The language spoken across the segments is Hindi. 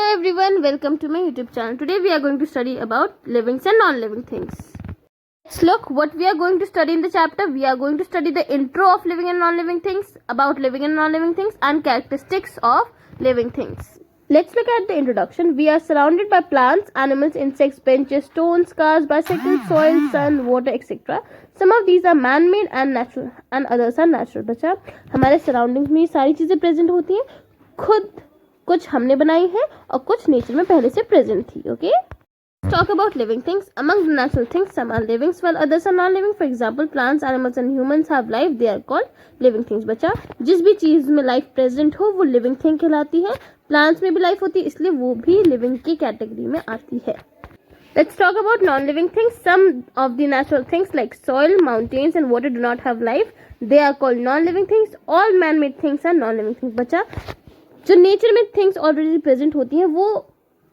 everyone, welcome to my YouTube channel. Today we are going to study about living and non-living things. Let's look what we are going to study in the chapter. We are going to study the intro of living and non-living things, about living and non-living things, and characteristics of living things. Let's look at the introduction. We are surrounded by plants, animals, insects, benches, stones, cars, bicycles, soil, sun, water, etc. Some of these are man-made and natural, and others are natural. बच्चा, हमारे surroundings में ये सारी चीजें present होती हैं. खुद कुछ हमने बनाई है और कुछ नेचर में पहले से प्रेजेंट थी. Okay, talk about living things. Among the natural things, some are living while others are non-living. For example, plants, animals and humans have life. They are called living things. बच्चा, जिस भी चीज में लाइफ प्रेजेंट हो वो लिविंग थिंग कहलाती है. प्लांट्स में भी लाइफ होती है, इसलिए वो भी लिविंग की कैटेगरी में आती है. Let's talk about non-living things. Some of the natural things like soil, mountains and water do not have life. They are called non-living things. All man-made things are non-living things. बच्चा, जो नेचर में थिंग्स ऑलरेडी प्रेजेंट होती हैं वो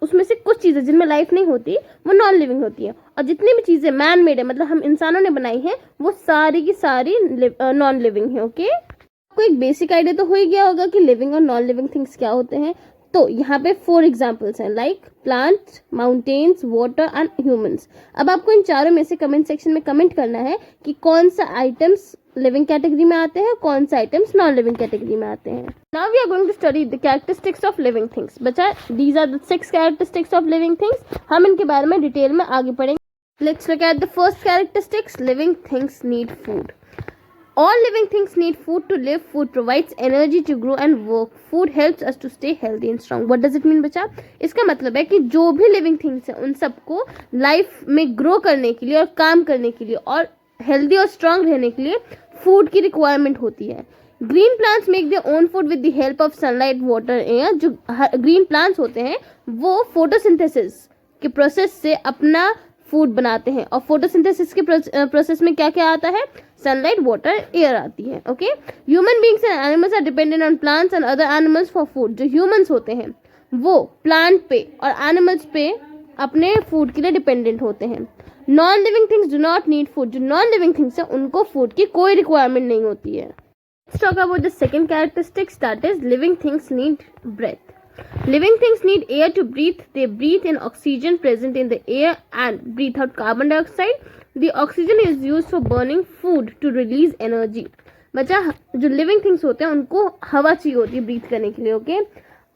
उसमें से कुछ चीजें जिनमें लाइफ नहीं होती वो नॉन लिविंग होती हैं, और जितनी भी चीजें मैन मेड है मतलब हम इंसानों ने बनाई हैं वो सारी की सारी नॉन लिविंग है. ओके, आपको एक बेसिक आइडिया तो हो ही गया होगा कि लिविंग और नॉन लिविंग थिंग्स क्या होते हैं. तो यहाँ पे 4 एग्जाम्पल्स हैं like plants, mountains, water and humans. अब आपको इन चारों में से कमेंट सेक्शन में कमेंट करना है कि कौन सा आइटम्स लिविंग कैटेगरी में आते हैं, कौन सा आइटम्स नॉन लिविंग कैटेगरी में आते हैं. Now we are going to study the characteristics of living things. बच्चा, these are the 6 characteristics of living things. हम इनके बारे में डिटेल में आगे पढ़ेंगे. Let's look at the first characteristics. Living things need food. All living things need food to live. Food provides energy to grow and work. Food helps us to stay healthy and strong. What does it mean बच्चा? इसका मतलब है कि जो भी living things हैं उन सबको लाइफ में ग्रो करने के लिए और काम करने के लिए और हेल्दी और स्ट्रांग रहने के लिए फूड की रिक्वायरमेंट होती है. Green plants make their own food with the help of sunlight, water, air. जो ग्रीन प्लांट्स होते हैं वो फोटोसिंथेसिस के प्रोसेस से अपना फूड बनाते हैं, और फोटोसिंथेसिस के प्रोसेस में क्या क्या आता है? सनलाइट, वाटर, एयर आती है. Okay, human beings and animals are dependent on plants and other animals for food. जो ह्यूमंस होते हैं वो प्लांट पे और एनिमल्स पे अपने फूड के लिए डिपेंडेंट होते हैं. Non living things do not need food. जो नॉन लिविंग थिंग्स है उनको फूड की कोई रिक्वायरमेंट नहीं होती है. Let's talk about the second characteristics, that is living things need breath. Living things need air to breathe. They breathe in oxygen present in the air and breathe out carbon dioxide. The oxygen is used for burning food to release energy. बच्चा, जो लिविंग थिंग्स होते हैं उनको हवा चाहिए होती है ब्रीथ करने के लिए. ओके,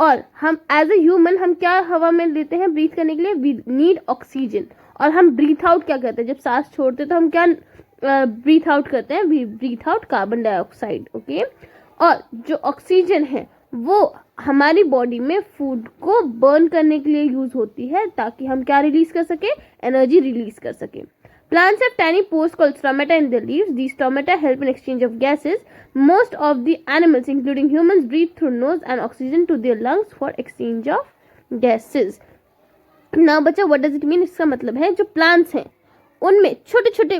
और हम एज ए ह्यूमन हम क्या हवा में लेते हैं ब्रीथ करने के लिए? We need oxygen. और हम ब्रीथ आउट क्या करते हैं? जब सांस छोड़ते हैं तो हम क्या ब्रीथ आउट करते हैं? We breathe out carbon dioxide. Okay, और जो ऑक्सीजन है वो हमारी बॉडी में फूड को बर्न करने के लिए यूज होती है ताकि हम क्या रिलीज कर सके? एनर्जी रिलीज कर सके. Plants have tiny pores called stomata in their leaves. These stomata help in exchange of gases. Most of the animals, including humans, breathe through nose and oxygen to their lungs for exchange of gases. Now बच्चा, what does it mean? इसका मतलब है जो plants हैं उनमें छोटे छोटे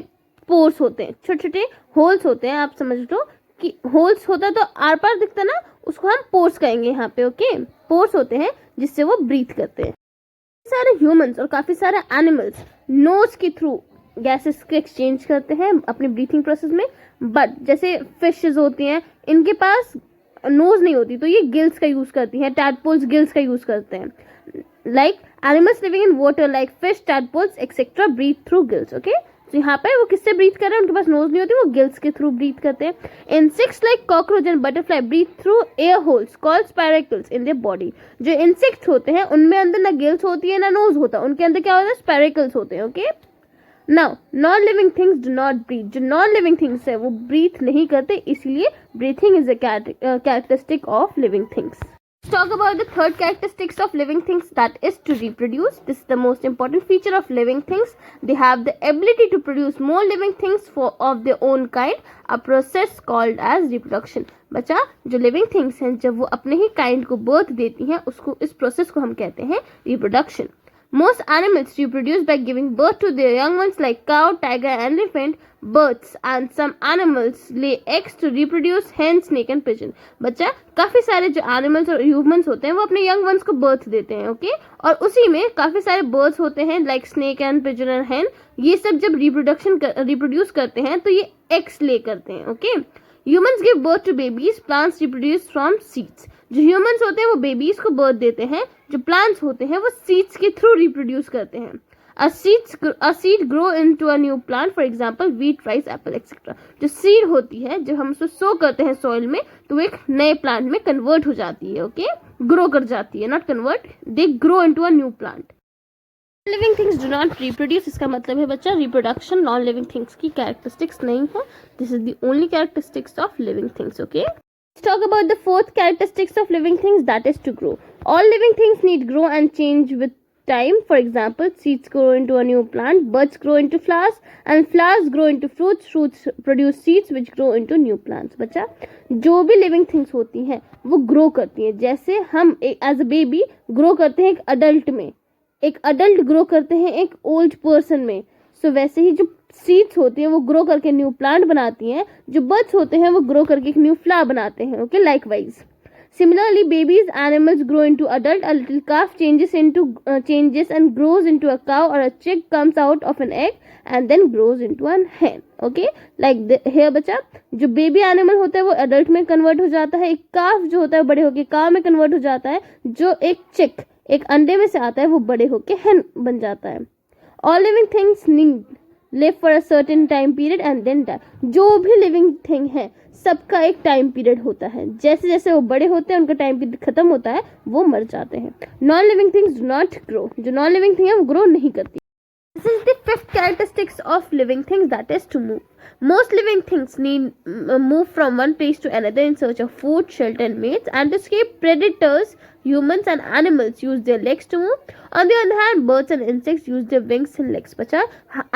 पोर्स होते हैं, छोटे छोटे होल्स होते हैं. आप समझ लो कि होल्स होता तो आर पार दिखता ना, उसको हम पोर्स कहेंगे यहाँ पे. ओके, पोर्स होते हैं जिससे वो ब्रीथ करते हैं. सारे ह्यूमंस और काफी सारे एनिमल्स नोज के थ्रू गैसेस के एक्सचेंज करते हैं अपनी ब्रीथिंग प्रोसेस में. बट जैसे फिशेस होती हैं इनके पास नोज नहीं होती तो ये गिल्स का यूज करती हैं. टैडपोल्स गिल्स का यूज करते हैं. Like animals living in water like fish, tadpoles etcetera breathe through gills. Okay, तो यहाँ पे वो किससे ब्रीथ कर रहे हैं? उनके पास नोज नहीं होती, वो गिल्स के थ्रू ब्रीथ करते हैं. Insects like cockroach and butterfly breathe through air holes called spiracles in their body. जो इंसेक्ट्स होते हैं उनमें अंदर ना गिल्स होती है ना नोज होता, उनके अंदर क्या होता है? स्पाइरेकल्स होते हैं. Okay, now non living things do not breathe. जो नॉन लिविंग थिंग्स है वो ब्रीथ नहीं करते, इसलिए breathing is a characteristic of living things. Let's talk about the third characteristics of living things, that is to reproduce. This is the most important feature of living things. They have the ability to produce more living things of their own kind, a process called as reproduction. बच्चा, जो living things हैं जब वो अपने ही kind को birth देती हैं उसको इस process को हम कहते हैं reproduction. Most animals reproduce by giving birth to their young ones like cow, tiger, elephant. Birds and some animals lay eggs to reproduce, hen, snake and pigeon. बच्चा, काफी सारे जो एनिमल्स और ह्यूमंस होते हैं वो अपने यंग वंस को बर्थ देते हैं. ओके, और उसी में काफी सारे बर्ड्स होते हैं like snake and pigeon and हेन. ये सब जब रिप्रोड्यूस करते हैं तो ये एग्स ले करते हैं. Okay, humans give birth to babies. Plants reproduce from seeds. जो ह्यूमंस होते हैं वो बेबीज को बर्थ देते हैं, जो प्लांट्स होते हैं वो सीड्स के थ्रू रिप्रोड्यूस करते हैं। A seed grow into a new plant, for example wheat, rice, apple, etc. जो सीड होती है, जब हम उसको सो करते हैं सॉइल में, तो वो एक नए प्लांट में कन्वर्ट हो जाती है। ओके, ग्रो कर जाती है, not convert, they grow into a new plant. Living things do not reproduce, इसका मतलब है बच्चा रिप्रोडक्शन नॉन लिविंग थिंग्स की कैरेक्टरिस्टिक्स नहीं है। This is the only characteristics of living things. Okay, let's talk about the fourth characteristics of living things, that is to grow. All living things need grow and change with time. For example, seeds grow into a new plant, buds grow into flowers, and flowers grow into fruits, fruits produce seeds which grow into new plants. बच्चा, जो भी लिविंग थिंग्स होती हैं वो ग्रो करती हैं। जैसे हम एज अ बेबी ग्रो करते हैं एक अडल्ट में, एक अडल्ट ग्रो करते हैं एक ओल्ड पर्सन में, सो वैसे ही जो सीड्स होती हैं वो ग्रो करके न्यू प्लांट बनाती हैं, जो बर्ड्स होते हैं वो ग्रो करके एक न्यू फ्लावर बनाते हैं। Okay, likewise similarly babies animals grow into adult, a little calf changes and grows into a cow, or a chick comes out of an egg and then grows into an hen. Okay, like here बच्चा, जो बेबी एनिमल होता है वो अडल्ट में कन्वर्ट हो जाता है, एक काफ जो होता है बड़े होके काव में कन्वर्ट हो जाता है, जो एक चिक एक अंडे में से आता है वो बड़े होके hen बन जाता है। All living things need live for a certain time period and then die. जो भी लिविंग थिंग है सबका एक टाइम पीरियड होता है, जैसे जैसे वो बड़े होते हैं उनका टाइम पीरियड खत्म होता है, वो मर जाते हैं। Non living things do not grow, जो नॉन लिविंग थिंग है वो ग्रो नहीं करती। This is the fifth characteristics of living things, that is to move. Most living things need move from one place to another in search of food, shelter and mates, and to escape predators. Humans and animals use their legs to move. On the other hand, birds and insects use their wings and legs. बच्चा,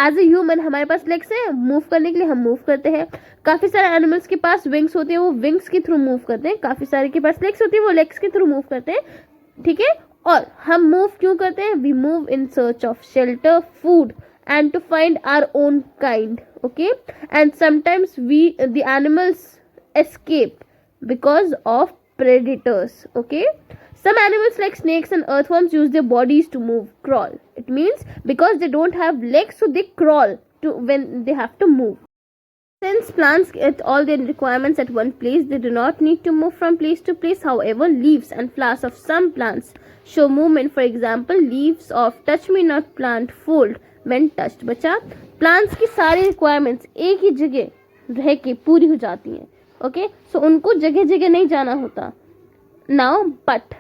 as a human हमारे पास legs है, मूव करने के लिए हम मूव करते हैं। काफी सारे एनिमल्स के पास विंग्स होती है, वो विंग्स के थ्रू मूव करते हैं। काफी सारे के पास लेग्स होती है, वो लेग्स के थ्रू मूव करते हैं। ठीक है, और हम मूव क्यों करते हैं? We move in search of shelter, food and to find our own kind. Okay, and sometimes the animals escape because of predators. Okay, some animals like snakes and earthworms use their bodies to move, crawl. It means because they don't have legs, so they crawl to when they have to move. Since plants get all their requirements at one place, they do not need to move from place to place. However, leaves and flowers of some plants show movement. For example, leaves of touch me not plant fold when touched. बच्चा, प्लांट्स की सारी रिक्वायरमेंट्स एक ही जगह रह के पूरी हो जाती हैं। ओके, सो उनको जगह जगह नहीं जाना होता। नाउ बट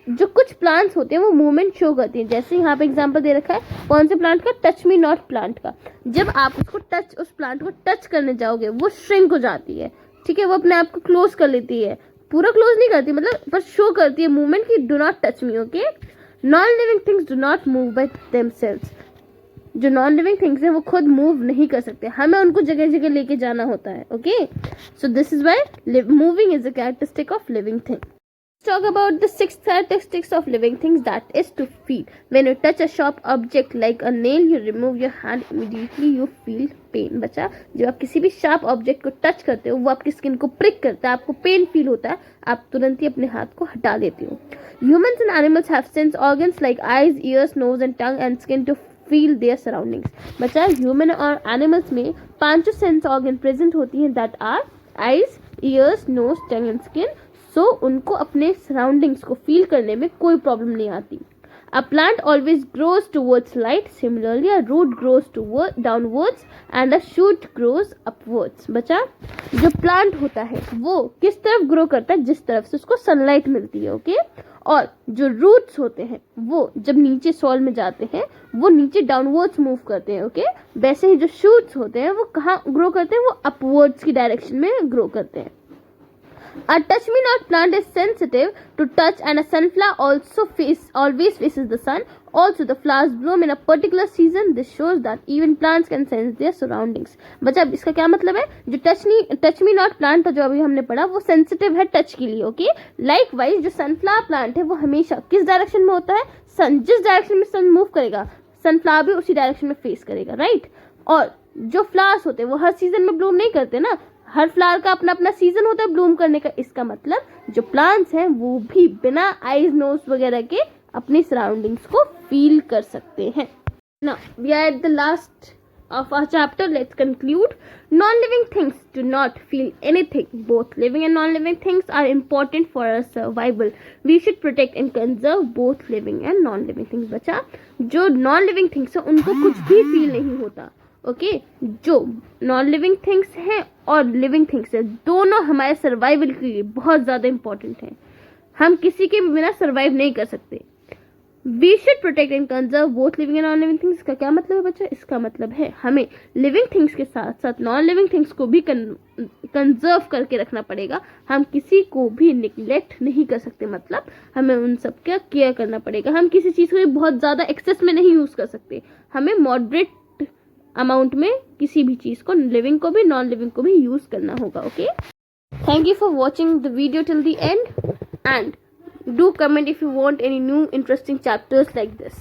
जो कुछ प्लांट्स होते हैं वो मूवमेंट शो करती हैं। जैसे यहाँ पे एग्जांपल दे रखा है कौन से प्लांट का? टच मी नॉट प्लांट का। जब आप उस प्लांट को टच करने जाओगे वो श्रिंक हो जाती है। ठीक है, वो अपने आप को क्लोज कर लेती है, पूरा क्लोज नहीं करती, मतलब बस शो करती है मूवमेंट की do not touch me. Okay, non living things do not move by themselves. जो नॉन लिविंग थिंग्स है वो खुद मूव नहीं कर सकते, हमें उनको जगह जगह लेके जाना होता है। Okay, so this is why moving is a characteristic of living thing. Talk about the sixth characteristics of living things, that is to feel. When you touch a sharp object like a nail, you remove your hand, immediately you feel pain. बच्चा, जब आप किसी भी शार्प ऑब्जेक्ट को टच करते हो वो आपकी स्किन को प्रिक करता है, आपको पेन फील होता है, आप तुरंत ही अपने हाथ को हटा देते हो। Humans and animals have sense organs like eyes, ears, nose and tongue and skin to feel their surroundings. बच्चा, ह्यूमन और एनिमल्स में पांचों सेंस ऑर्गन प्रेजेंट होती हैं, that are eyes, ears, nose, tongue and skin. So उनको अपने सराउंडिंग्स को फील करने में कोई प्रॉब्लम नहीं आती। A plant always grows towards light. Similarly, a root grows downwards and a shoot grows upwards. बच्चा, जो प्लांट होता है वो किस तरफ ग्रो करता है? जिस तरफ से उसको सनलाइट मिलती है। ओके, और जो रूट्स होते हैं वो जब नीचे सॉइल में जाते हैं वो नीचे डाउनवर्ड्स मूव करते हैं। ओके, वैसे ही जो शूट्स होते हैं वो कहाँ ग्रो करते हैं? वो अपवर्ड्स की डायरेक्शन में ग्रो करते हैं। A touch-me-not plant is sensitive to touch, and a sunflower always faces the sun. Also, the flowers bloom in a particular season. This shows that even plants can sense their surroundings. बच्चा, इसका क्या मतलब है? जो touch-me-not plant था जो अभी हमने पढ़ा वो सेंसिटिव है टच के लिए। ओके, लाइकवाइज जो सनफ्लावर प्लांट है वो हमेशा किस डायरेक्शन में होता है? सन, जिस डायरेक्शन में सन मूव करेगा सनफ्लावर भी उसी डायरेक्शन में फेस करेगा, राइट? और जो फ्लावर्स होते हैं वो हर सीजन में ब्लूम नहीं करते ना, हर फ्लावर का अपना अपना सीजन होता है ब्लूम करने का। इसका मतलब जो प्लांट्स हैं वो भी बिना आईज, नोज वगैरह के अपनी सराउंडिंग्स को फील कर सकते हैं। Now we are at the last of our chapter, let's conclude. Non-living things do not feel anything. Both living and non-living things are important for our survival. We should protect and conserve both living and non-living things. बच्चा, जो non-living things है उनको कुछ भी feel नहीं होता. ओके जो नॉन लिविंग थिंग्स हैं और लिविंग थिंग्स है, दोनों हमारे सर्वाइवल के लिए बहुत ज़्यादा इंपॉर्टेंट हैं. हम किसी के बिना सर्वाइव नहीं कर सकते. We should protect and conserve both living and non living things. इसका क्या मतलब है बच्चा? इसका मतलब है हमें लिविंग थिंग्स के साथ साथ नॉन लिविंग थिंग्स को भी कंजर्व करके रखना पड़ेगा. हम किसी को भी निग्लेक्ट नहीं कर सकते. मतलब हमें उन सब का केयर करना पड़ेगा. हम किसी चीज़ को बहुत ज़्यादा एक्सेस में नहीं यूज़ कर सकते. हमें मॉडरेट अमाउंट में किसी भी चीज़ को, लिविंग को भी नॉन लिविंग को भी यूज़ करना होगा. Okay, thank you for watching the video till the end, and do comment if you want any new interesting chapters like this.